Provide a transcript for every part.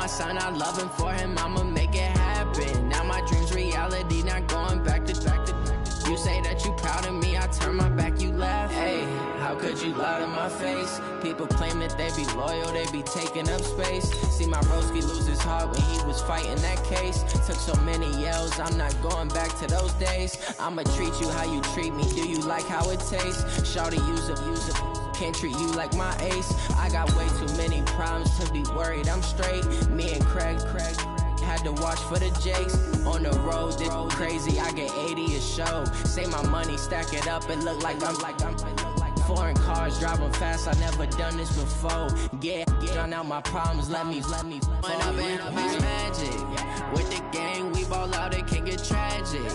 son I love him, for him I'ma make it happen. Now my dream's reality, not going back to. You say that you proud of me, I turn my back, you laugh. Hey, how could you lie to my face? People claim that they be loyal, they be taking up space. See my broski lose his heart when he was fighting that case. Took so many yells, I'm not going back to those days. I'ma treat you how you treat me, do you like how it tastes? Shawty, use it. Can't treat you like my ace. I got way too many problems to be worried, I'm straight. Me and Craig had to watch for the Jakes. On the road, this crazy, I get 80 a show. Say my money, stack it up, it look like I'm foreign cars, driving fast, I never done this before. Drown out my problems, let me When up in it's magic. With the gang, we ball out, it can get tragic.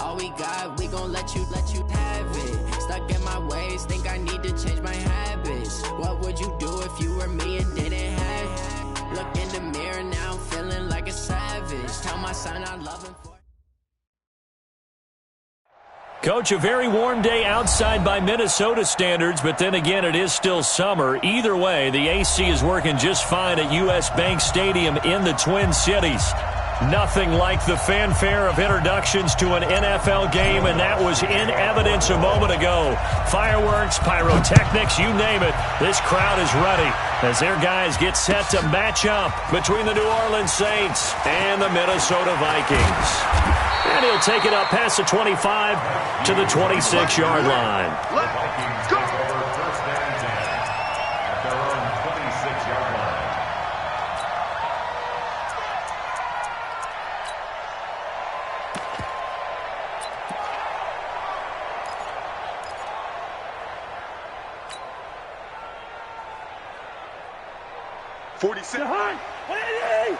All we got, we gon' let you have it. Stuck in my ways, think I need to change my habits. What would you do if you were me and didn't have it? Look in the mirror now, I'm feeling like a savage. Tell my son I love him for. Coach, a very warm day outside by Minnesota standards, but then again, it is still summer. Either way, the AC is working just fine at U.S. Bank Stadium in the Twin Cities. Nothing like the fanfare of introductions to an NFL game, and that was in evidence a moment ago. Fireworks, pyrotechnics, you name it. This crowd is ready as their guys get set to match up between the New Orleans Saints and the Minnesota Vikings. And he'll take it up past the 25 to the 26-yard line. Let's go! First and 10 at their own 26-yard line. Hey!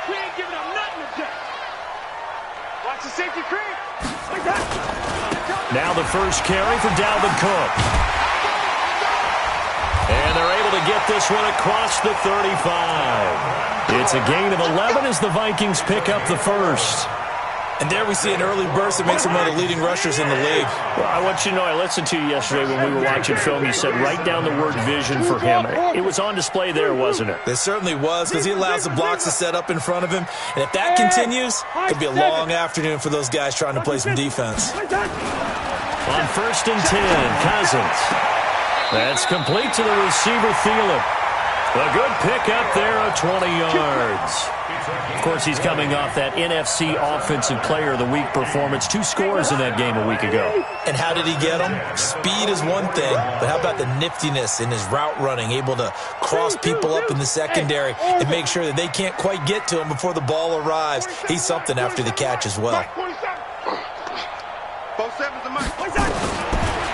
We ain't giving up nothing today. Watch the safety creep. Now the first carry for Dalvin Cook. And they're able to get this one across the 35. It's a gain of 11 as the Vikings pick up the first. And there we see an early burst that makes him one of the leading rushers in the league. Well, I want you to know, I listened to you yesterday when we were watching film. You said write down the word vision for him. It was on display there, wasn't it? It certainly was, because he allows the blocks to set up in front of him. And if that continues, it could be a long afternoon for those guys trying to play some defense. On first and 10, Cousins. That's complete to the receiver, Thielen. A good pickup there of 20 yards. Of course, he's coming off that NFC Offensive Player of the Week performance. 2 scores in that game a week ago. And how did he get them? Speed is one thing, but how about the niftiness in his route running, able to cross people up in the secondary and make sure that they can't quite get to him before the ball arrives. He's something after the catch as well.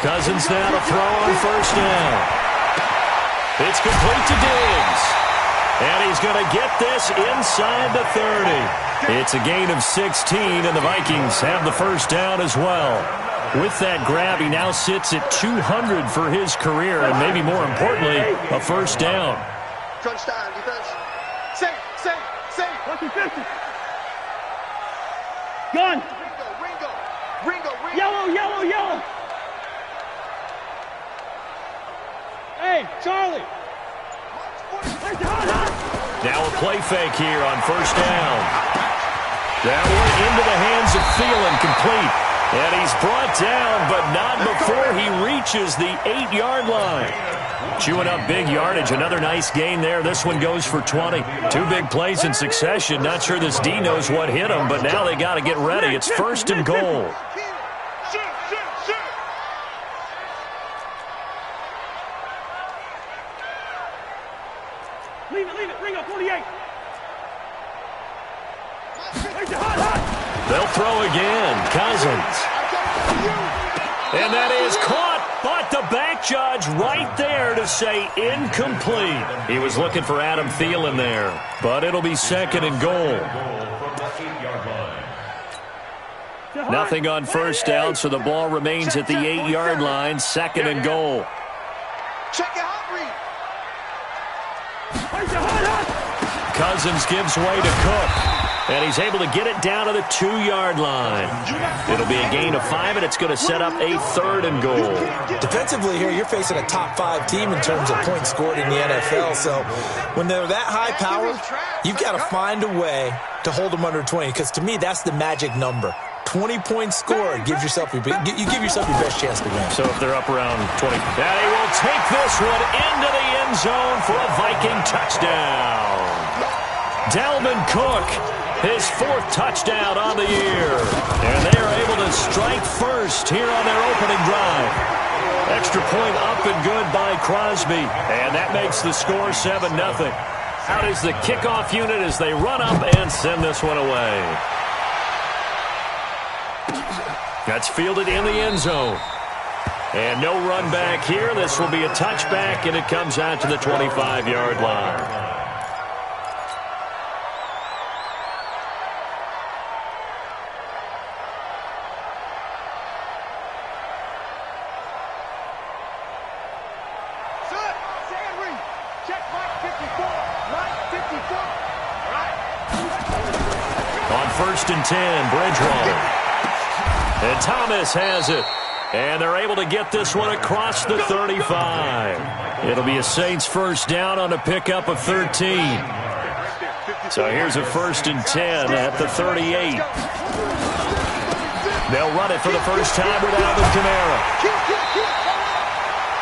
Cousins now to throw on first down. It's complete to Diggs. And he's going to get this inside the 30. It's a gain of 16, and the Vikings have the first down as well. With that grab, he now sits at 200 for his career, and maybe more importantly, a first down. Crunch time, defense. Safe. Watch your 50. Gun. Ringo. Yellow. Hey, Charlie. Now a play fake here on first down. That one into the hands of Thielen, complete. And he's brought down, but not before he reaches the 8-yard line. Chewing up big yardage. Another nice gain there. This one goes for 20. 2 big plays in succession. Not sure this D knows what hit him, but now they got to get ready. It's first and goal. Leave it. Ring up, 48. They'll throw again. Cousins. And that is caught, but the back judge right there to say incomplete. He was looking for Adam Thielen there, but it'll be second and goal. Nothing on first down, so the ball remains at the 8-yard line, second and goal. Check your hot read. Cousins gives way to Cook. And he's able to get it down to the 2-yard line. It'll be a gain of 5, and it's going to set up a 3rd and goal. Defensively here, you're facing a top-5 team in terms of points scored in the NFL. So when they're that high power, you've got to find a way to hold them under 20. Because to me, that's the magic number. 20 points scored gives yourself you give yourself your best chance to win. So if they're up around 20, and he will take this one into the end zone for a Viking touchdown. Dalvin Cook, his 4th touchdown on the year. And they are able to strike first here on their opening drive. Extra point up and good by Crosby. And that makes the score 7-0. Out is the kickoff unit as they run up and send this one away. That's fielded in the end zone. And no run back here. This will be a touchback, and it comes out to the 25-yard line. On 1st and 10, Bridgewater. And Thomas has it. And they're able to get this one across the 35. It'll be a Saints first down on a pickup of 13. So here's a 1st and 10 at the 38. They'll run it for the first time with Alvin Kamara.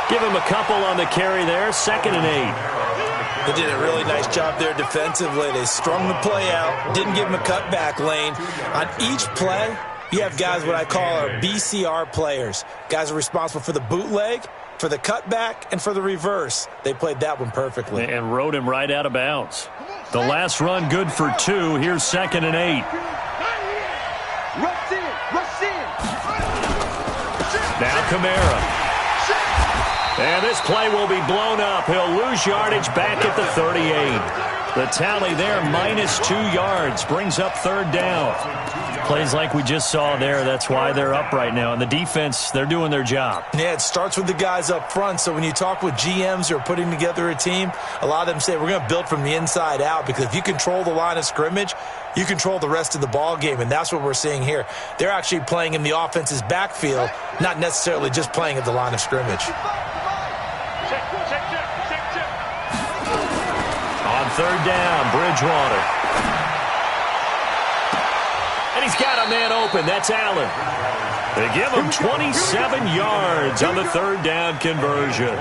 Give him a couple on the carry there. 2nd and 8. They did a really nice job there defensively. They strung the play out, didn't give him a cutback lane. On each play, you have guys what I call our BCR players. Guys are responsible for the bootleg, for the cutback, and for the reverse. They played that one perfectly. And rode him right out of bounds. The last run good for 2. Here's 2nd and 8. Now Kamara. And this play will be blown up. He'll lose yardage back at the 38. The tally there, -2 yards, brings up 3rd down. Plays like we just saw there. That's why they're up right now. And the defense, they're doing their job. Yeah, it starts with the guys up front. So when you talk with GMs who are putting together a team, a lot of them say we're going to build from the inside out, because if you control the line of scrimmage, you control the rest of the ball game, and that's what we're seeing here. They're actually playing in the offense's backfield, not necessarily just playing at the line of scrimmage. On 3rd down, Bridgewater. And he's got a man open. That's Allen. They give him 27 yards on the 3rd down conversion.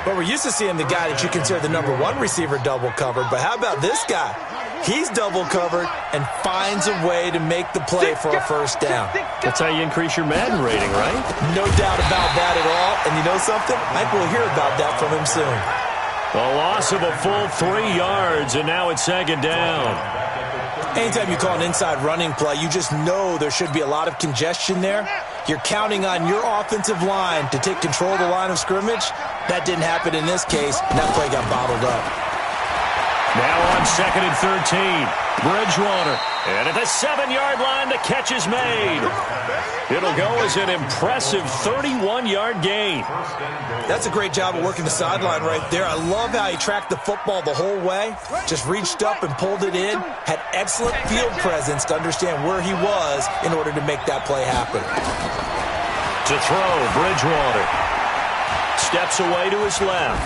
But we're used to seeing the guy that you consider the #1 receiver double covered. But how about this guy? He's double covered and finds a way to make the play for a first down. That's how you increase your Madden rating, right? No doubt about that at all. And you know something? I think we'll hear about that from him soon. A loss of a full 3 yards, and now it's 2nd down. Anytime you call an inside running play, you just know there should be a lot of congestion there. You're counting on your offensive line to take control of the line of scrimmage. That didn't happen in this case, and that play got bottled up. Now on 2nd and 13, Bridgewater. And at the 7-yard line, the catch is made. It'll go as an impressive 31-yard gain. That's a great job of working the sideline right there. I love how he tracked the football the whole way. Just reached up and pulled it in. Had excellent field presence to understand where he was in order to make that play happen. To throw, Bridgewater. Steps away to his left.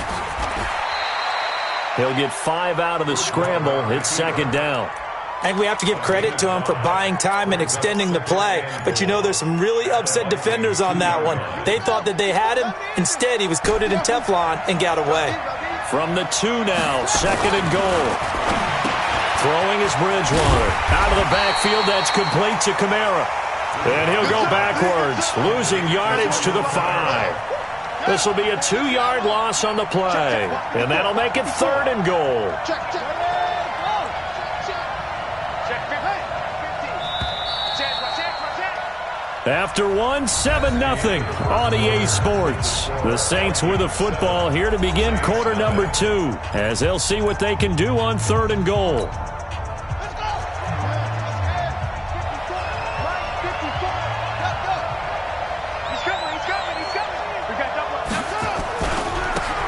He'll get 5 out of the scramble. It's 2nd down. I think we have to give credit to him for buying time and extending the play. But you know, there's some really upset defenders on that one. They thought that they had him. Instead, he was coated in Teflon and got away. From the 2 now, 2nd and goal. Throwing is Bridgewater. Out of the backfield, that's complete to Kamara. And he'll go backwards, losing yardage to the 5. This will be a 2-yard loss on the play. And that'll make it 3rd and goal. After one, 7-0 on EA Sports. The Saints with the football here to begin quarter number 2, as they'll see what they can do on 3rd and goal.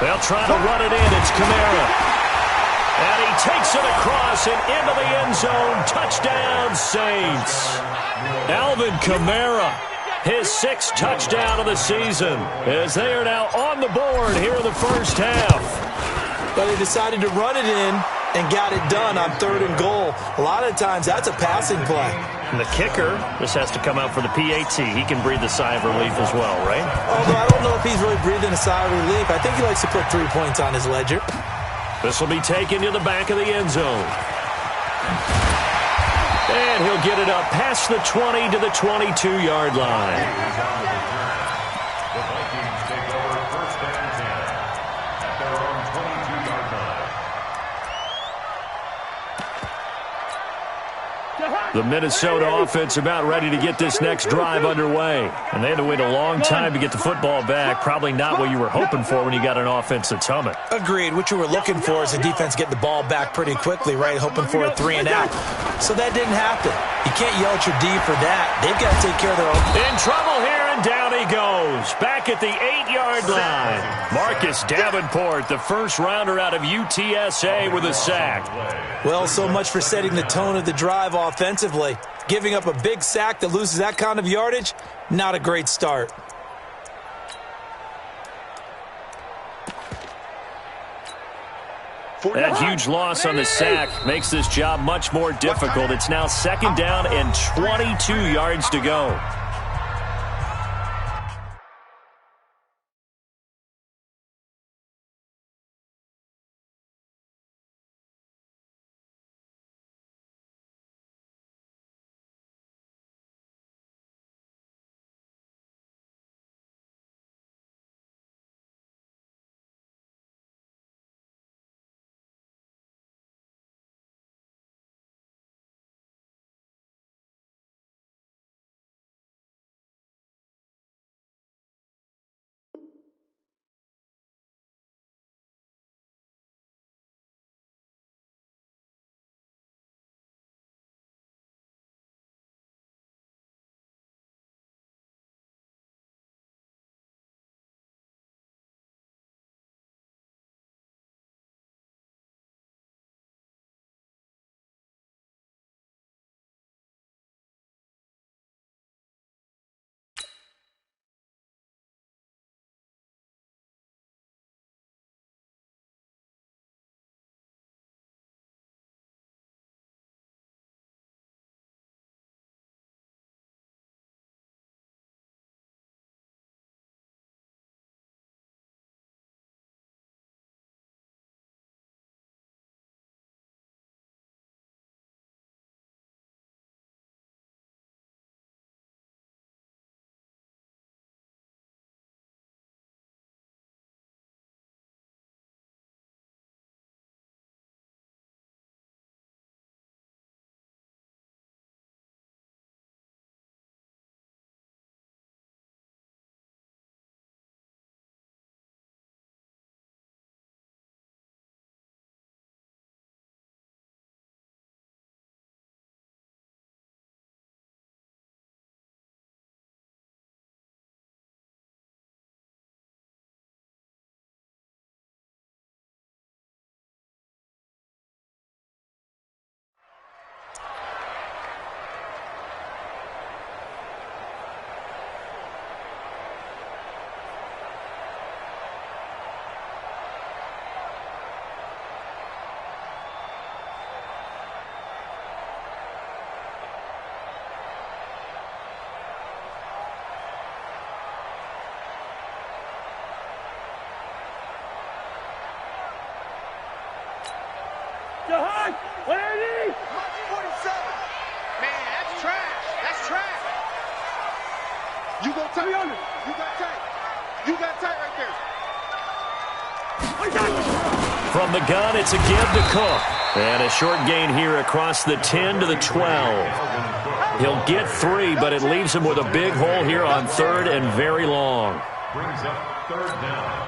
They'll try to run it in. It's Kamara. And he takes it across and into the end zone. Touchdown, Saints. Alvin Kamara, his 6th touchdown of the season, as they are now on the board here in the first half. But they decided to run it in and got it done on 3rd and goal. A lot of times that's a passing play. And the kicker, this has to come out for the PAT. He can breathe a sigh of relief as well, right? Although I don't know if he's really breathing a sigh of relief. I think he likes to put 3 points on his ledger. This will be taken to the back of the end zone. And he'll get it up past the 20 to the 22-yard line. The Vikings take over 1st and 10 at their own 22-yard line. The Minnesota offense about ready to get this next drive underway. And they had to wait a long time to get the football back. Probably not what you were hoping for when you got an offense that's humming. Agreed. What you were looking for is the defense getting the ball back pretty quickly, right? Hoping for a 3 and out. So that didn't happen. You can't yell at your D for that. They've got to take care of their own. In trouble here, and down he goes. Back at the 8-yard line. Marcus Davenport, the first rounder out of UTSA, with a sack. Well, so much for setting the tone of the drive offensively. Giving up a big sack that loses that kind of yardage, not a great start. That huge loss on the sack makes this job much more difficult. It's now 2nd down and 22 yards to go. Jahan, what are these? 47. Man, that's trash. That's trash. You go tight. You got tight. You got tight right there. From the gun, it's a give to Cook. And a short gain here across the 10 to the 12. He'll get 3, but it leaves him with a big hole here on 3rd and very long. Brings up 3rd down.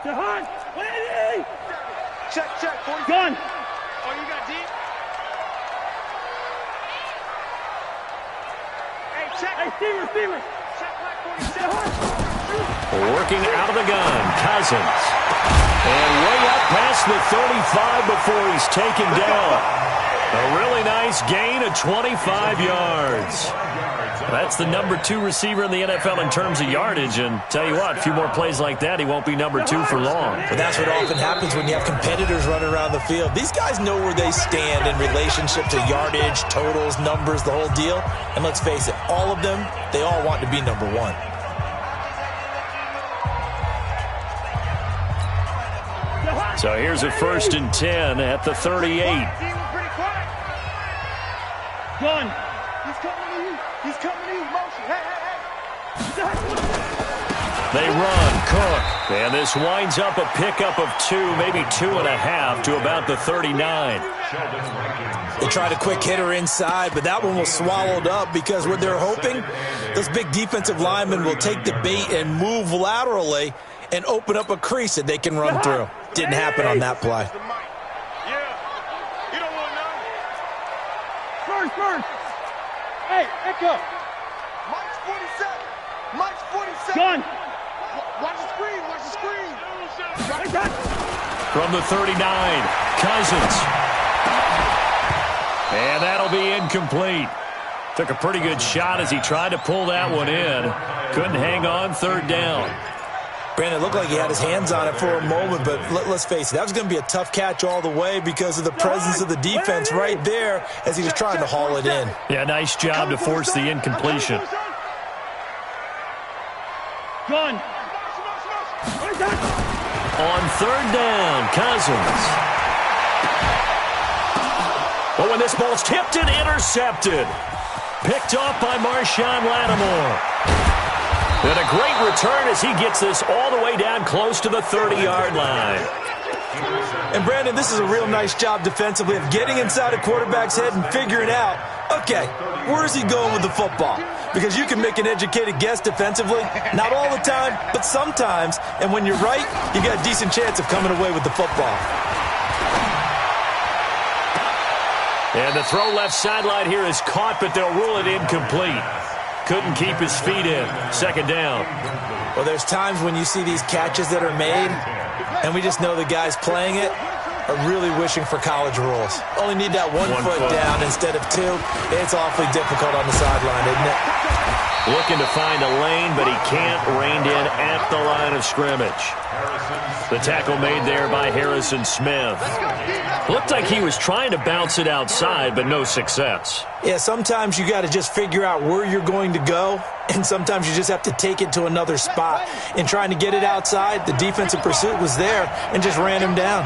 Jahan, what are these? Check. 40. Gun. Oh, you got deep? Working out of the gun, Cousins. And way up past the 35 before he's taken down. A really nice gain of 25 yards. That's the number 2 receiver in the NFL in terms of yardage. And tell you what, a few more plays like that, he won't be number 2 for long. But that's what often happens when you have competitors running around the field. These guys know where they stand in relationship to yardage, totals, numbers, the whole deal. And let's face it, all of them, they all want to be number 1. So here's a 1st and 10 at the 38. Gun. He's coming to you. He's coming to you. Motion. Hey. They run, Cook. And this winds up a pickup of 2, maybe 2.5 to about the 39. They tried a quick hitter inside, but that one was swallowed up because what they're hoping, those big defensive linemen will take the bait and move laterally and open up a crease that they can run through. Didn't happen on that play. First. Hey, echo. Mike's 47. Mike's 47. Gun. Watch the screen. Watch the screen. From the 39, Cousins. And that'll be incomplete. Took a pretty good shot as he tried to pull that one in. Couldn't hang on, 3rd down. Brandon, it looked like he had his hands on it for a moment, but let's face it, that was going to be a tough catch all the way because of the presence of the defense right there as he was trying to haul it in. Yeah, nice job to force the incompletion. Gun. On 3rd down, Cousins. But when this ball's tipped and intercepted. Picked off by Marshawn Lattimore. And a great return as he gets this all the way down close to the 30-yard line. And, Brandon, this is a real nice job defensively of getting inside a quarterback's head and figuring out, okay, where is he going with the football? Because you can make an educated guess defensively. Not all the time, but sometimes. And when you're right, you got a decent chance of coming away with the football. And the throw left sideline here is caught, but they'll rule it incomplete. Couldn't keep his feet in. 2nd down. Well, there's times when you see these catches that are made, and we just know the guys playing it are really wishing for college rules. Only need that one foot down instead of 2. It's awfully difficult on the sideline, isn't it? Looking to find a lane, but he can't. Reined in at the line of scrimmage. The tackle made there by Harrison Smith. Looked like he was trying to bounce it outside, but no success. Yeah, sometimes you got to just figure out where you're going to go, and sometimes you just have to take it to another spot. In trying to get it outside, the defensive pursuit was there and just ran him down.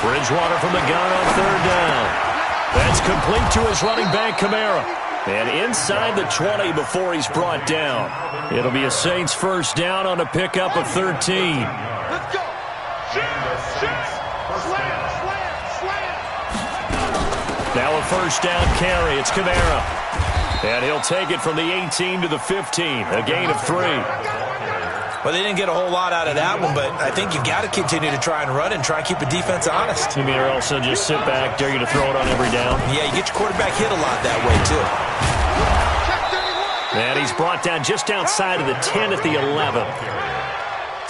Bridgewater from the gun on 3rd down. That's complete to his running back, Kamara. And inside the 20 before he's brought down. It'll be a Saints 1st down on a pickup of 13. Let's go. Now a 1st down carry. It's Kamara. And he'll take it from the 18 to the 15. A gain of 3. Well, they didn't get a whole lot out of that one, but I think you've got to continue to try and run and try and keep the defense honest. You mean or also just sit back, dare you to throw it on every down? Yeah, you get your quarterback hit a lot that way, too. And he's brought down just outside of the 10 at the 11.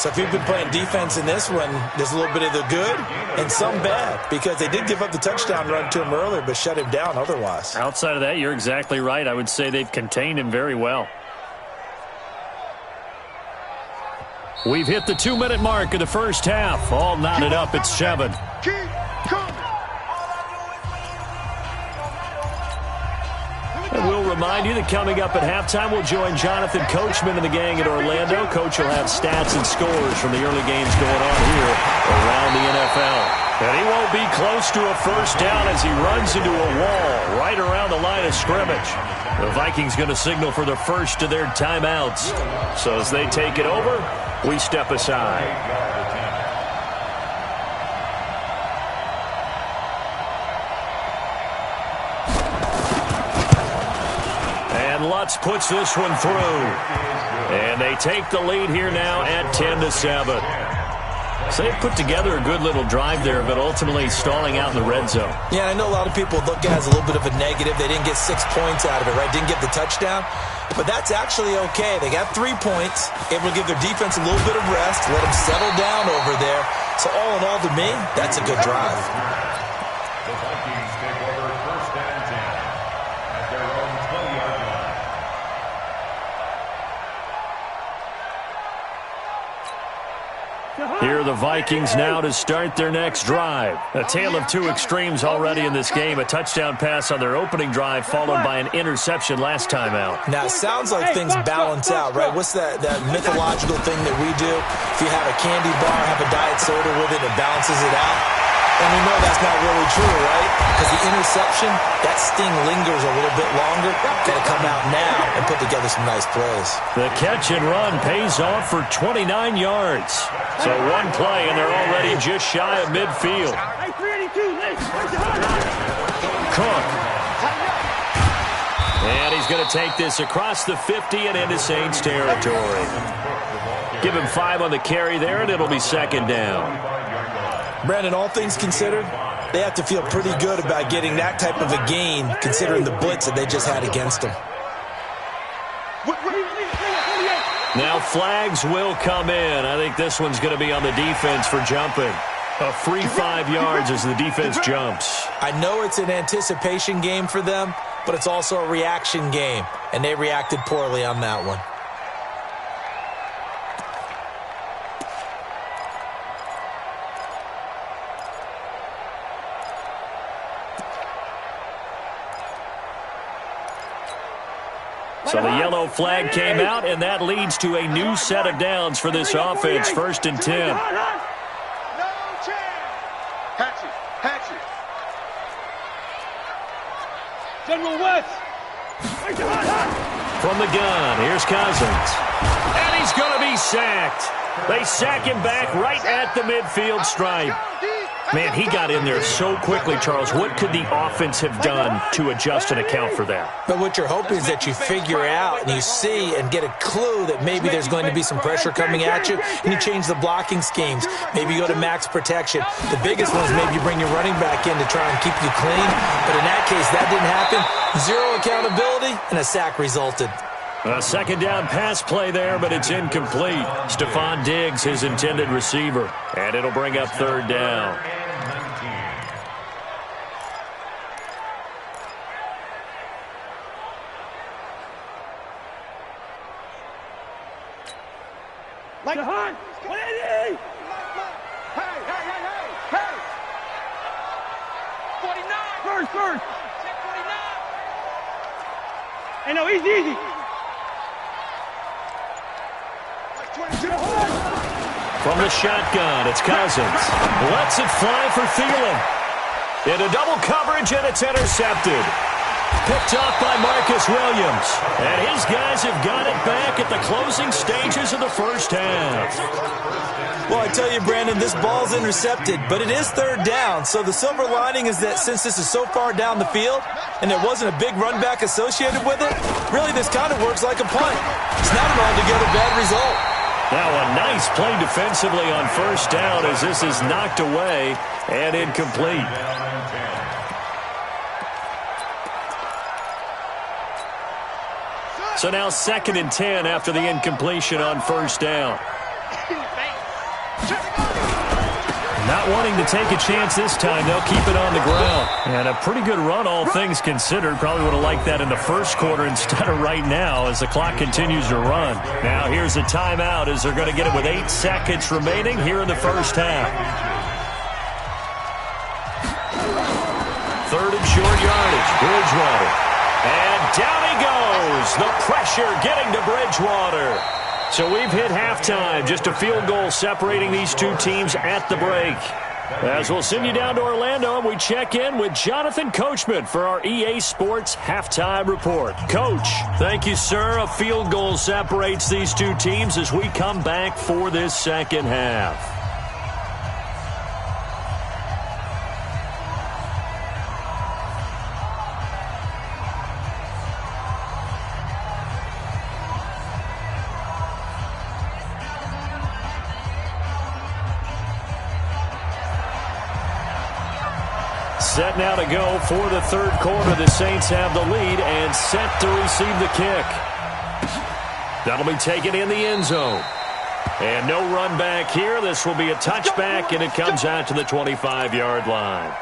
So if you've been playing defense in this one, there's a little bit of the good and some bad because they did give up the touchdown run to him earlier but shut him down otherwise. Outside of that, you're exactly right. I would say they've contained him very well. We've hit the 2-minute mark of the 1st half. All knotted up at 7. And we'll remind you that coming up at halftime, we'll join Jonathan Coachman and the gang at Orlando. Coach will have stats and scores from the early games going on here around the NFL. And he won't be close to a 1st down as he runs into a wall right around the line of scrimmage. The Vikings going to signal for the first of their timeouts. So as they take it over, we step aside. And Lutz puts this one through. And they take the lead here now at 10-7. So they put together a good little drive there, but ultimately stalling out in the red zone. Yeah, and I know a lot of people look at it as a little bit of a negative. They didn't get 6 points out of it, right? Didn't get the touchdown. But that's actually okay. They got 3 points, able to give their defense a little bit of rest, let them settle down over there. So all in all, to me, that's a good drive. The Vikings take over first and 10 at their own 20-yard line. Here are the Vikings now to start their next drive. A tale of two extremes already in this game. A touchdown pass on their opening drive, followed by an interception last time out. Now, it sounds like things balance out, right? What's that mythological thing that we do? If you have a candy bar, have a diet soda with it, it balances it out. And we know that's not really true, right? Because the interception, that sting lingers a little bit longer. Got to come out now and put together some nice plays. The catch and run pays off for 29 yards. So one play, and they're already just shy of midfield. Cook. And he's going to take this across the 50 and into Saints territory. Give him 5 on the carry there, and it'll be second down. Brandon, all things considered, they have to feel pretty good about getting that type of a gain, considering the blitz that they just had against them. Now flags will come in. I think this one's going to be on the defense for jumping. A free 5 yards as the defense jumps. I know it's an anticipation game for them, but it's also a reaction game, and they reacted poorly on that one. So the yellow flag came out, and that leads to a new set of downs for this offense. First and 10. No chance. Hatchet. Hatchet. General West. From the gun, here's Cousins. And he's going to be sacked. They sack him back right at the midfield stripe. Man, he got in there so quickly, Charles. What could the offense have done to adjust and account for that? But what you're hoping is that you figure out and you see and get a clue that maybe there's going to be some pressure coming at you, and you change the blocking schemes. Maybe you go to max protection. The biggest one is maybe you bring your running back in to try and keep you clean. But in that case, that didn't happen. 0 accountability, and a sack resulted. A second down pass play there, but it's incomplete. Stephon Diggs, his intended receiver. And it'll bring up third down. Like the hunt. 180. Hey. 49. First. Check 49. Hey, no, easy. Like 22. From the shotgun, it's Cousins. Lets it fly for Thielen. Into double coverage, and it's intercepted. Picked off by Marcus Williams. And his guys have got it back at the closing stages of the first half. Well, I tell you, Brandon, this ball's intercepted, but it is third down. So the silver lining is that since this is so far down the field and there wasn't a big run back associated with it, really this kind of works like a punt. It's not an altogether bad result. Now a nice play defensively on first down as this is knocked away and incomplete. So now second and 10 after the incompletion on first down. Not wanting to take a chance this time, they'll keep it on the ground. And a pretty good run, all things considered. Probably would have liked that in the first quarter instead of right now as the clock continues to run. Now here's a timeout as they're going to get it with 8 seconds remaining here in the first half. Third and short yardage, Bridgewater. And down he goes. The pressure getting to Bridgewater. So we've hit halftime. Just a field goal separating these two teams at the break. As we'll send you down to Orlando, and we check in with Jonathan Coachman for our EA Sports Halftime Report. Coach, thank you, sir. A field goal separates these two teams as we come back for this second half. Set now to go for the third quarter. The Saints have the lead and set to receive the kick. That'll be taken in the end zone. And no run back here. This will be a touchback, and it comes out to the 25-yard line.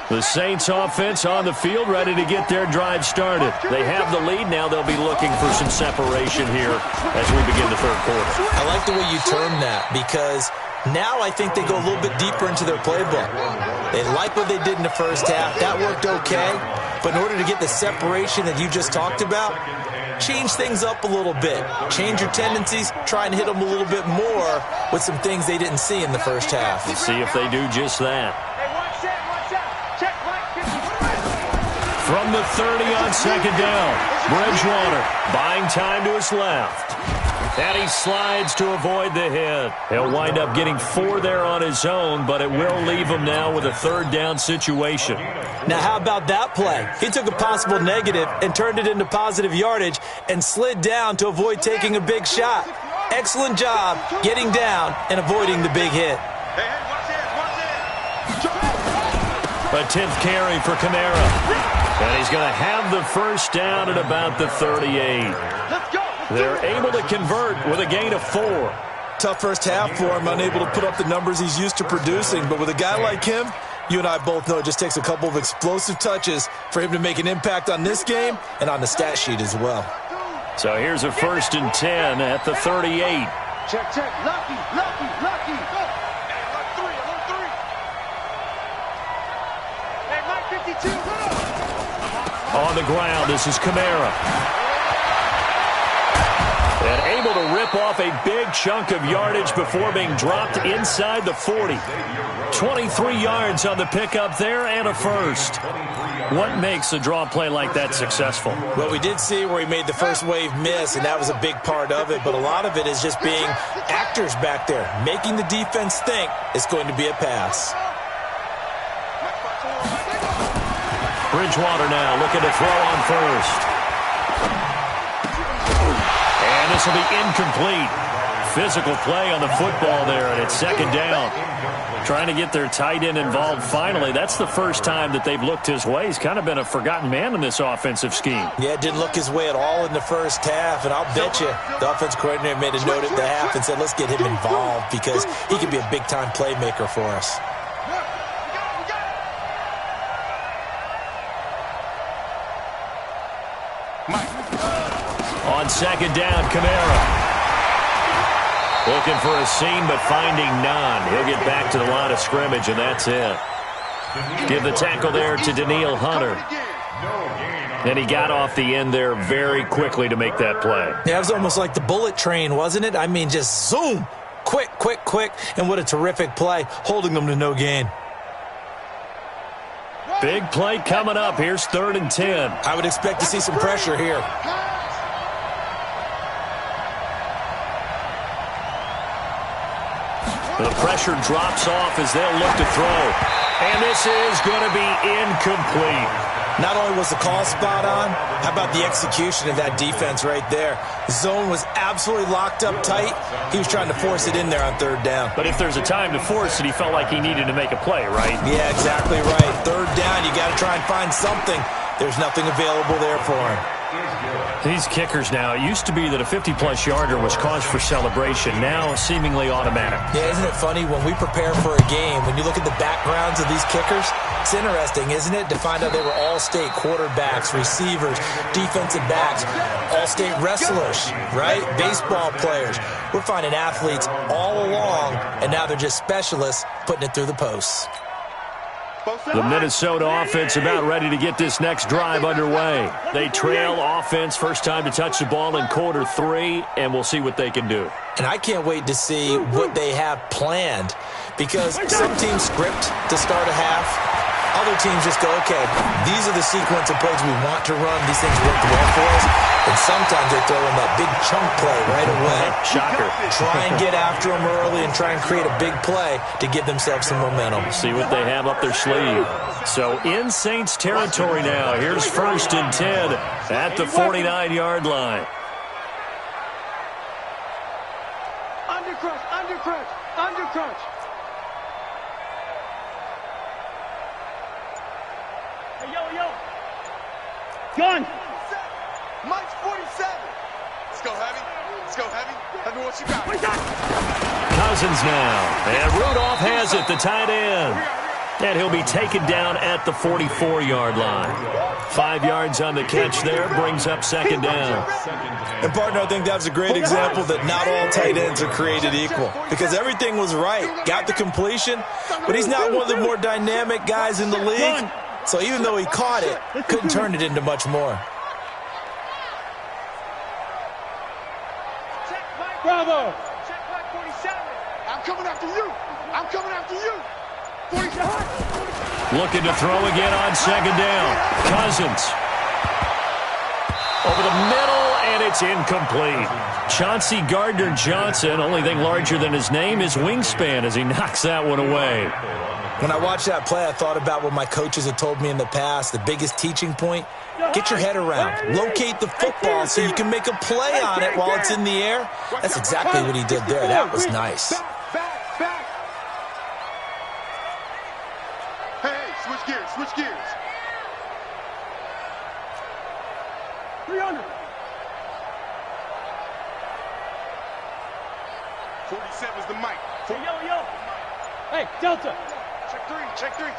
The Saints offense on the field, ready to get their drive started. They have the lead. Now they'll be looking for some separation here as we begin the third quarter. I like the way you term that, because now I think they go a little bit deeper into their playbook. They like what they did in the first half. That worked okay. But in order to get the separation that you just talked about, change things up a little bit. Change your tendencies. Try and hit them a little bit more with some things they didn't see in the first half. Let's see if they do just that. From the 30 on second down, Bridgewater buying time to his left. And he slides to avoid the hit. He'll wind up getting 4 there on his own, but it will leave him now with a third down situation. Now, how about that play? He took a possible negative and turned it into positive yardage and slid down to avoid taking a big shot. Excellent job getting down and avoiding the big hit. A 10th carry for Kamara. And he's going to have the first down at about the 38. They're able to convert with a gain of 4. Tough first half for him, unable to put up the numbers he's used to producing. But with a guy like him, you and I both know it just takes a couple of explosive touches for him to make an impact on this game and on the stat sheet as well. So here's a 1st and 10 at the 38. Check, check. Lucky. Hey, Mike 52. On the ground, this is Kamara. And able to rip off a big chunk of yardage before being dropped inside the 40. 23 yards on the pickup there and a first. What makes a draw play like that successful? Well, we did see where he made the first wave miss, and that was a big part of it. But a lot of it is just being actors back there, making the defense think it's going to be a pass. Bridgewater now looking to throw on first. And this will be incomplete. Physical play on the football there, and it's second down. Trying to get their tight end involved finally. That's the first time that they've looked his way. He's kind of been a forgotten man in this offensive scheme. Yeah, it didn't look his way at all in the first half, and I'll bet you the offense coordinator made a note at the half and said, let's get him involved because he could be a big-time playmaker for us. On second down, Kamara. Looking for a seam, but finding none. He'll get back to the line of scrimmage, and that's it. Give the tackle there to Daniil Hunter. And he got off the end there very quickly to make that play. Yeah, it was almost like the bullet train, wasn't it? I mean, just zoom. Quick. And what a terrific play, holding them to no gain. Big play coming up. Here's 3rd and 10. I would expect to see some pressure here. The pressure drops off as they'll look to throw. And this is going to be incomplete. Not only was the call spot on, how about the execution of that defense right there? The zone was absolutely locked up tight. He was trying to force it in there on 3rd down. But if there's a time to force it, he felt like he needed to make a play, right? Yeah, exactly right. 3rd down, you got to try and find something. There's nothing available there for him. These kickers now, it used to be that a 50-plus yarder was cause for celebration. Now, seemingly automatic. Yeah, isn't it funny? When we prepare for a game, when you look at the backgrounds of these kickers, it's interesting, isn't it, to find out they were all-state quarterbacks, receivers, defensive backs, all-state wrestlers, right? Baseball players. We're finding athletes all along, and now they're just specialists putting it through the posts. The Minnesota offense about ready to get this next drive underway. They trail offense, first time to touch the ball in quarter 3, and we'll see what they can do. And I can't wait to see what they have planned, because some teams script to start a half. Other teams just go, okay, these are the sequence of plays we want to run. These things work well for us. And sometimes they throw in that big chunk play right away. Shocker. Try and get after them early and try and create a big play to give themselves some momentum. See what they have up their sleeve. So in Saints territory now. Here's 1st and 10 at the 49-yard line. Undercrunch. Gun. Mike's 47. Let's go heavy. Let's go heavy. Let me what you got. Cousins now. And Rudolph has it, the tight end. And he'll be taken down at the 44-yard line. 5 yards on the catch there, brings up second down. And, partner, I think that's a great example that not all tight ends are created equal, because everything was right. Got the completion, but he's not one of the more dynamic guys in the league. So even though he caught it, couldn't turn it into much more. Bravo. Check back 47. I'm coming after you. I'm coming after you. 47. Looking to throw again on second down. Cousins. Over the middle, and it's incomplete. Chauncey Gardner-Johnson, only thing larger than his name is wingspan as he knocks that one away. When I watched that play, I thought about what my coaches had told me in the past. The biggest teaching point, get your head around. Locate the football so you can make a play on it while it's in the air. That's exactly what he did there. That was nice. Back. Hey, switch gears, switch gears. 300. 47's the mic. Yo. Hey, Delta. Check three.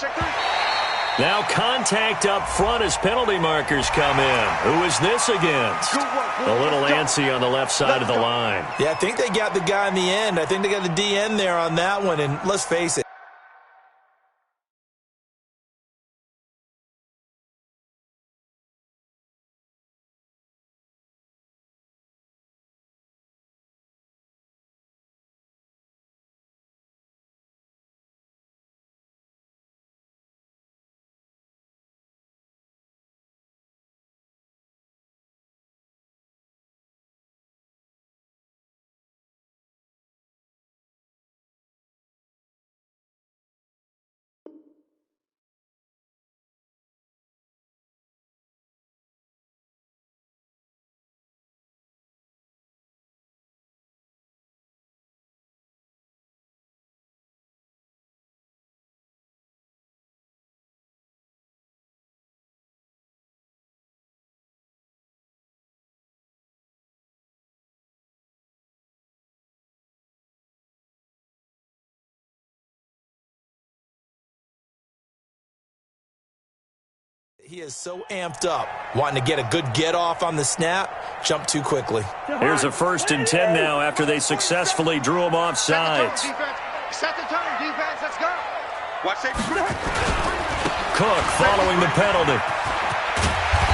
Now contact up front as penalty markers come in. Who is this against? A little antsy on the left side of the line. Yeah, I think they got the guy in the end. I think they got the DN there on that one, and let's face it. He is so amped up, wanting to get a good get-off on the snap, jump too quickly. Here's a 1st and 10 now after they successfully drew him off sides. Set the tone, defense. Let's go. Watch safety. Cook following the penalty.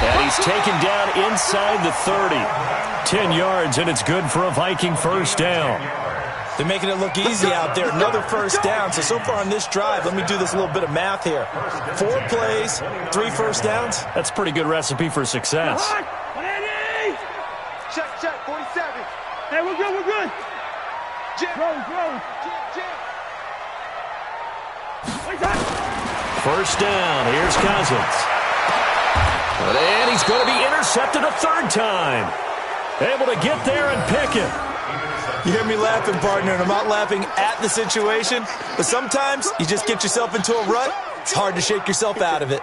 And he's taken down inside the 30. 10 yards, and it's good for a Viking first down. They're making it look easy out there. Another first down. So far on this drive, let me do this little bit of math here. 4 plays, 3 first downs. That's a pretty good recipe for success. Check, 47. Hey, we're good. Roll. First down, here's Cousins. And he's going to be intercepted a 3rd time. Able to get there and pick it. You hear me laughing, partner, and I'm not laughing at the situation, but sometimes you just get yourself into a rut. It's hard to shake yourself out of it.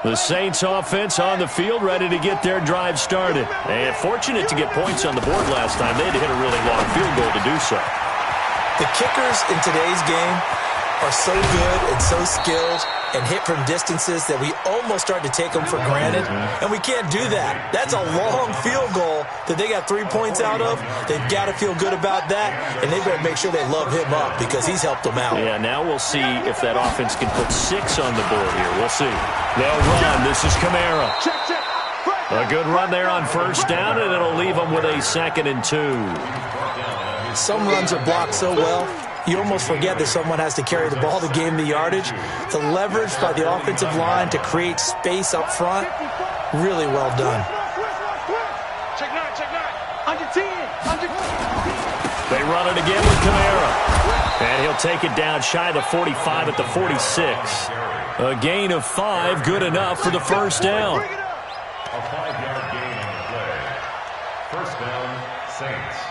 The Saints offense on the field, ready to get their drive started. And fortunate to get points on the board last time. They had to hit a really long field goal to do so. The kickers in today's game are so good and so skilled and hit from distances that we almost start to take them for granted, and we can't do that. That's a long field goal that they got 3 points out of. They've got to feel good about that, and they better make sure they love him up because he's helped them out. Yeah, now we'll see if that offense can put 6 on the board here. We'll see. They'll run. This is Kamara. A good run there on first down, and it'll leave them with a 2nd and 2. Some runs are blocked so well, you almost forget that someone has to carry the ball to gain the yardage. The leverage by the offensive line to create space up front, really well done. Check 9. Under 10. They run it again with Kamara. And he'll take it down shy of the 45 at the 46. A gain of 5, good enough for the first down. A 5-yard gain on the play. First down, Saints.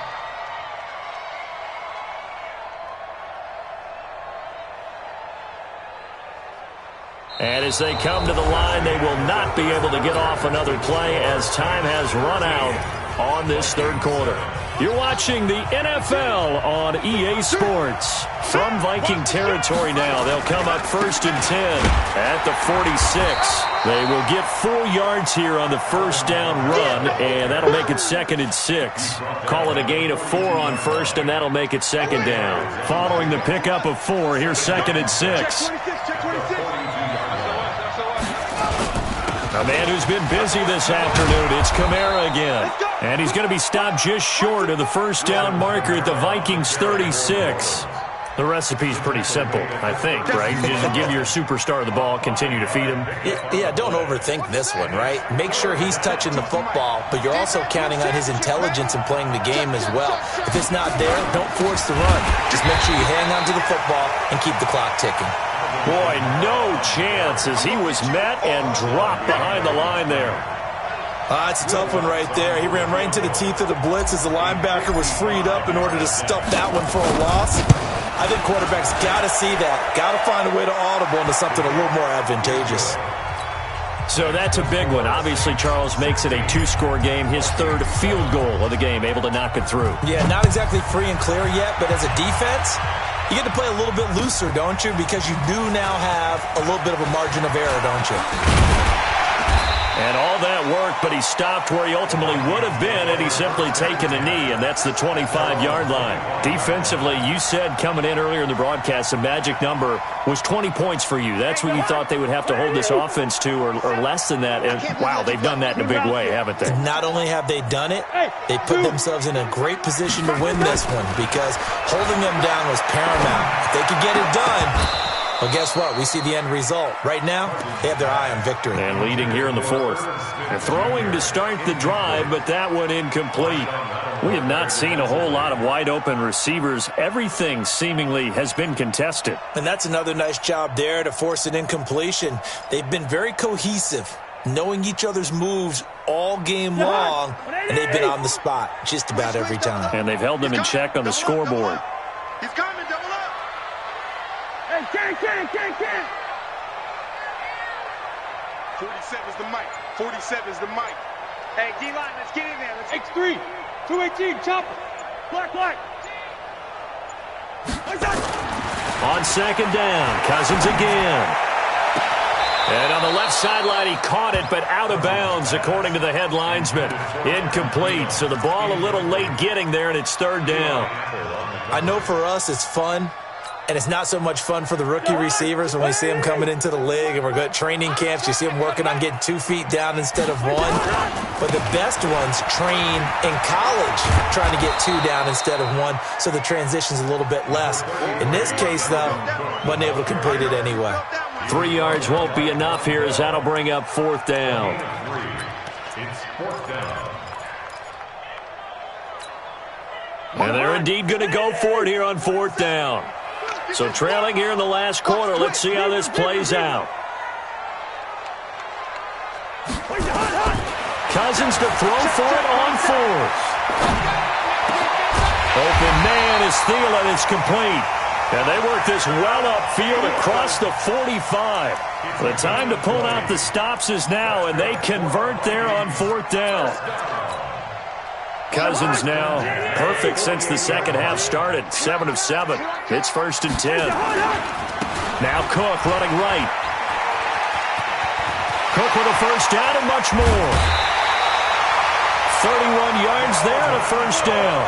And as they come to the line, they will not be able to get off another play as time has run out on this third quarter. You're watching the NFL on EA Sports. From Viking territory now, they'll come up 1st and 10 at the 46. They will get 4 yards here on the first down run, and that'll make it 2nd and 6. Call it a gain of 4 on first, and that'll make it 2nd down. Following the pickup of 4, here's 2nd and 6. A man who's been busy this afternoon, it's Kamara again. And he's going to be stopped just short of the first down marker at the Vikings 36. The recipe's pretty simple, I think, right? Just give your superstar the ball, continue to feed him. Yeah, don't overthink this one, right? Make sure he's touching the football, but you're also counting on his intelligence in playing the game as well. If it's not there, don't force the run. Just make sure you hang on to the football and keep the clock ticking. Boy, no chance as he was met and dropped behind the line there. It's a tough one right there. He ran right into the teeth of the blitz as the linebacker was freed up in order to stuff that one for a loss. I think quarterbacks got to see that. Got to find a way to audible into something a little more advantageous. So that's a big one. Obviously, Charles makes it a 2-score game. His 3rd field goal of the game, able to knock it through. Yeah, not exactly free and clear yet, but as a defense, you get to play a little bit looser, don't you? Because you do now have a little bit of a margin of error, don't you? And all that worked, but he stopped where he ultimately would have been had he simply taken a knee, and that's the 25-yard line. Defensively, you said coming in earlier in the broadcast, the magic number was 20 points for you. That's what you thought they would have to hold this offense to, or less than that. And, wow, they've done that in a big way, haven't they? Not only have they done it, they put themselves in a great position to win this one because holding them down was paramount. If they could get it done, well, guess what? We see the end result. Right now, they have their eye on victory. And leading here in the 4th. They're throwing to start the drive, but that one incomplete. We have not seen a whole lot of wide-open receivers. Everything seemingly has been contested. And that's another nice job there to force an incompletion. They've been very cohesive, knowing each other's moves all game long, and they've been on the spot just about every time. And they've held them in check on the scoreboard. He's coming, double up. Hey, can. 47's the mic. 47's the mic. Hey, D-line, let's get in there. Let's X3. 218, chopper. Black. On 2nd down, Cousins again. And on the left sideline, he caught it, but out of bounds, according to the head linesman. Incomplete, so the ball a little late getting there, and it's 3rd down. I know for us it's fun, and it's not so much fun for the rookie receivers when we see them coming into the league and we're going to training camps. You see them working on getting 2 feet down instead of 1. But the best ones train in college trying to get 2 down instead of 1, so the transition's a little bit less. In this case, though, wasn't able to complete it anyway. 3 yards won't be enough here as that'll bring up 4th down. It's 4th down. And they're indeed going to go for it here on 4th down. So trailing here in the last quarter, let's see how this plays out. Cousins to throw for it on 4th. Open man is Thielen. It's complete. And they work this well upfield across the 45. The time to pull out the stops is now, and they convert there on 4th down. Cousins now perfect since the second half started. 7 of 7. It's 1st and 10. Now Cook running right. Cook with a first down and much more. 31 yards there and a first down.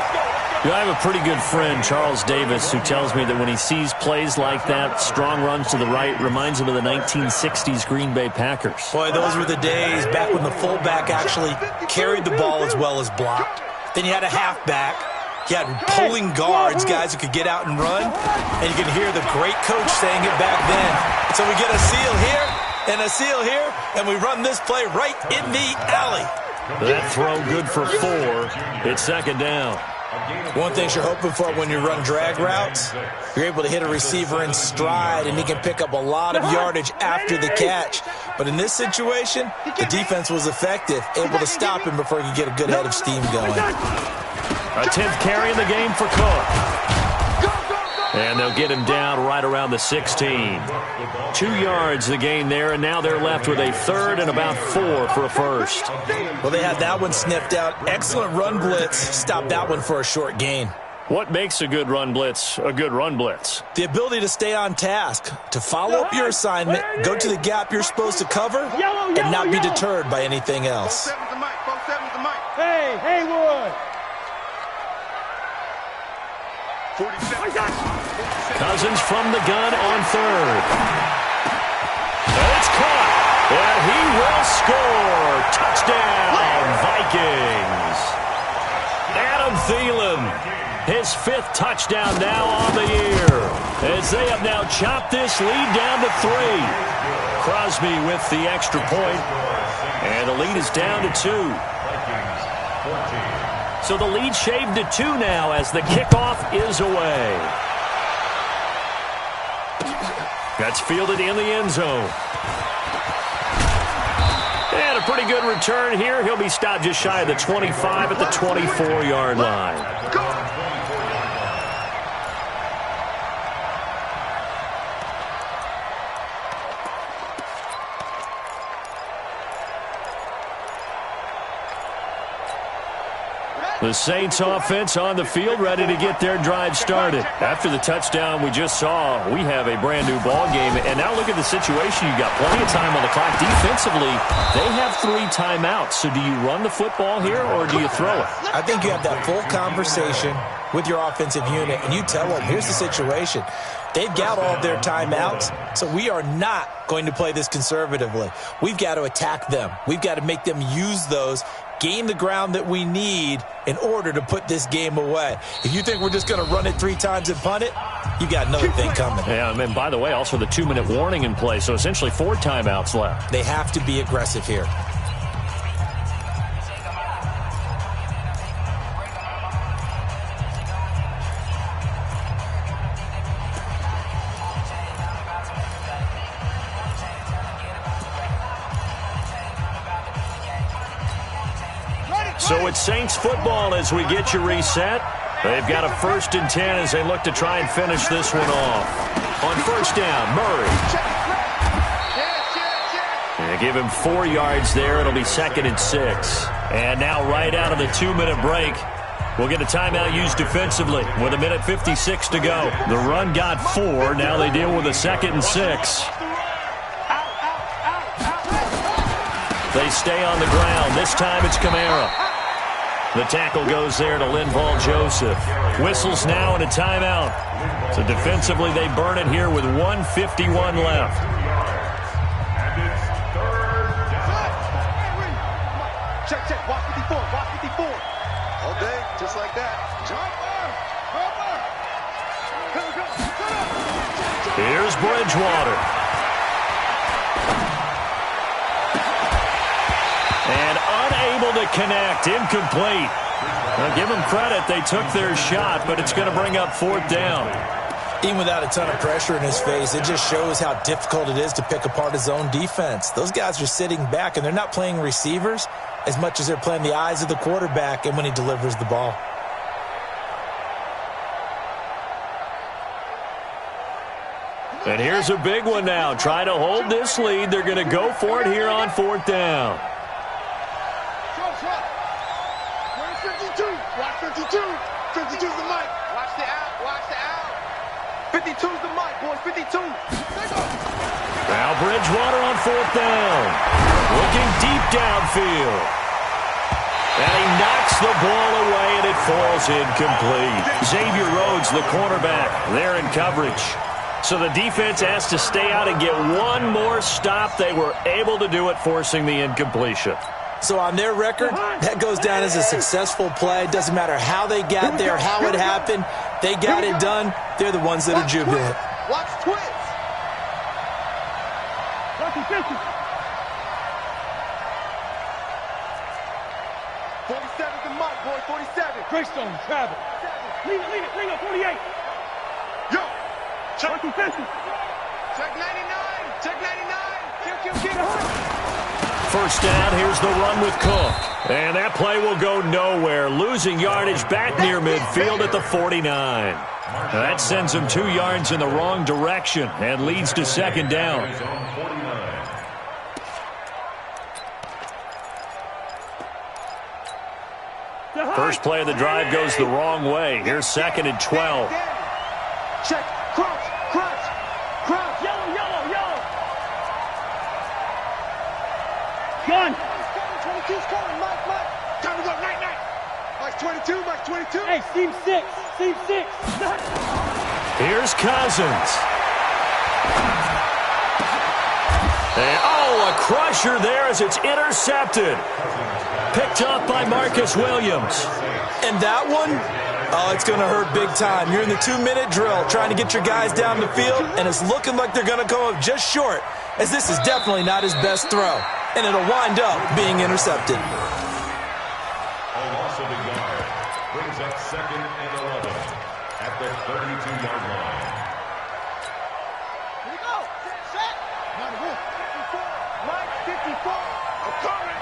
I have a pretty good friend, Charles Davis, who tells me that when he sees plays like that, strong runs to the right, reminds him of the 1960s Green Bay Packers. Boy, those were the days back when the fullback actually carried the ball as well as blocked. Then you had a halfback. You had pulling guards, guys who could get out and run. And you can hear the great coach saying it back then. So we get a seal here and a seal here, and we run this play right in the alley. That throw good for 4. It's 2nd down. One thing you're hoping for when you run drag routes, you're able to hit a receiver in stride, and he can pick up a lot of yardage after the catch. But in this situation, the defense was effective, able to stop him before he could get a good head of steam going. A 10th carry in the game for Cook. And they'll get him down right around the 16. 2 yards the gain there, and now they're left with a third and about 4 for a first. Well, they had that one sniffed out. Excellent run blitz. Stopped that one for a short gain. What makes a good run blitz a good run blitz? The ability to stay on task, to follow up your assignment, go to the gap you're supposed to cover, and not be deterred by anything else. Hey, Haywood! Cousins from the gun on third. And it's caught. And he will score. Touchdown, Vikings. Adam Thielen, his 5th touchdown now on the year, as they have now chopped this lead down to 3. Crosby with the extra point, and the lead is down to 2. So the lead shaved to 2 now as the kickoff is away. That's fielded in the end zone. And a pretty good return here. He'll be stopped just shy of the 25 at the 24-yard line. The Saints offense on the field, ready to get their drive started. After the touchdown we just saw, we have a brand new ball game. And now look at the situation. You've got plenty of time on the clock. Defensively, they have 3 timeouts. So do you run the football here or do you throw it? I think you have that full conversation with your offensive unit, and you tell them, here's the situation. They've got all of their timeouts, so we are not going to play this conservatively. We've got to attack them. We've got to make them use those, gain the ground that we need in order to put this game away. If you think we're just going to run it 3 times and punt it, you got another thing coming. Yeah, and by the way, also the 2-minute warning in play, so essentially 4 timeouts left. They have to be aggressive here. So it's Saints football as we get you reset. They've got a 1st and 10 as they look to try and finish this one off. On 1st down, Murray. They give him 4 yards there. It'll be 2nd and 6. And now right out of the 2-minute break, we'll get a timeout used defensively with 1:56 to go. The run got 4. Now they deal with a 2nd and 6. They stay on the ground. This time it's Kamara. The tackle goes there to Linval Joseph. Whistles now and a timeout. So defensively they burn it here with 1:51 left. Check. Watch 54. All day, just like that. Here's Bridgewater. And unable to connect. Incomplete. Well, give them credit. They took their shot, but it's going to bring up 4th down. Even without a ton of pressure in his face, it just shows how difficult it is to pick apart his own defense. Those guys are sitting back, and they're not playing receivers as much as they're playing the eyes of the quarterback and when he delivers the ball. And here's a big one now. Try to hold this lead. They're going to go for it here on 4th down. Watch 52. 52's the mic. Watch the out. 52's the mic, boys. 52. Now Bridgewater on 4th down. Looking deep downfield. And he knocks the ball away, and it falls incomplete. Xavier Rhodes, the cornerback, there in coverage. So the defense has to stay out and get one more stop. They were able to do it, forcing the incompletion. So on their record, that goes down as a successful play. Doesn't matter how they got there, how it happened. They got it done. They're the ones that are jubilant. Watch twist. 47's the mark, boy. 47. Greystone, travel. Lean up, 48. Yo. Check. Check 99. Check 99. Kill. 1st down, here's the run with Cook. And that play will go nowhere. Losing yardage back near midfield at the 49. That sends him 2 yards in the wrong direction and leads to second down. First play of the drive goes the wrong way. Here's 2nd and 12. Check. Crouch. Yellow. Gun. 22's coming, Mike. Time to go, night. Mike's 22. Hey, seam 6. Here's Cousins. And, a crusher there as it's intercepted. Picked up by Marcus Williams. And that one, it's going to hurt big time. You're in the 2-minute drill trying to get your guys down the field, and it's looking like they're going to come up just short, as this is definitely not his best throw, and it'll wind up being intercepted. A loss of a yard brings up 2nd and 11 at the 32-yard line. Here we go. Set. Mike 54. I'm coming.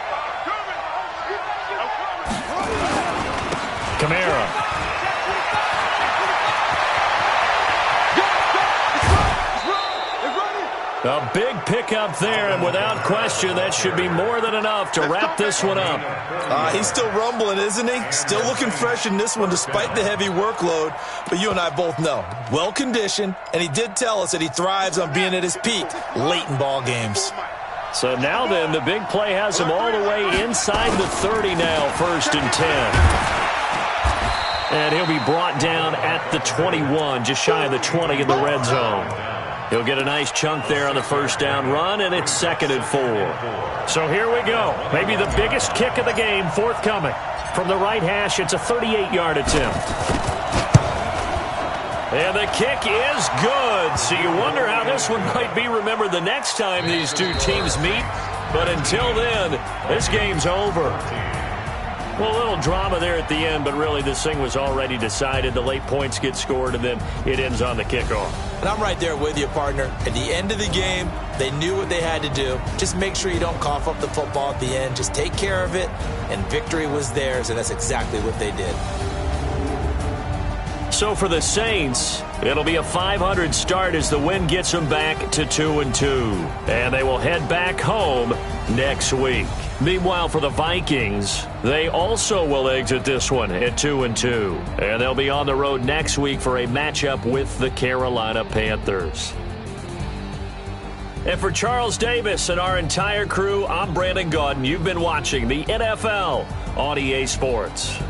Kamara. A big pickup there, and without question, that should be more than enough to wrap this one up. He's still rumbling, isn't he? Still looking fresh in this one despite the heavy workload. But you and I both know, well-conditioned, and he did tell us that he thrives on being at his peak late in ball games. So now then, the big play has him all the way inside the 30 now, 1st and 10. And he'll be brought down at the 21, just shy of the 20 in the red zone. He'll get a nice chunk there on the first down run, and it's 2nd and 4. So here we go. Maybe the biggest kick of the game forthcoming. From the right hash, it's a 38-yard attempt. And the kick is good. So you wonder how this one might be remembered the next time these two teams meet. But until then, this game's over. Well, a little drama there at the end, but really this thing was already decided. The late points get scored, and then it ends on the kickoff. And I'm right there with you, partner. At the end of the game, they knew what they had to do. Just make sure you don't cough up the football at the end. Just take care of it, and victory was theirs, and that's exactly what they did. So for the Saints, it'll be a .500 start as the win gets them back to 2-2. And they will head back home next week. Meanwhile, for the Vikings, they also will exit this one at 2-2. And they'll be on the road next week for a matchup with the Carolina Panthers. And for Charles Davis and our entire crew, I'm Brandon Gaudin. You've been watching the NFL on EA Sports.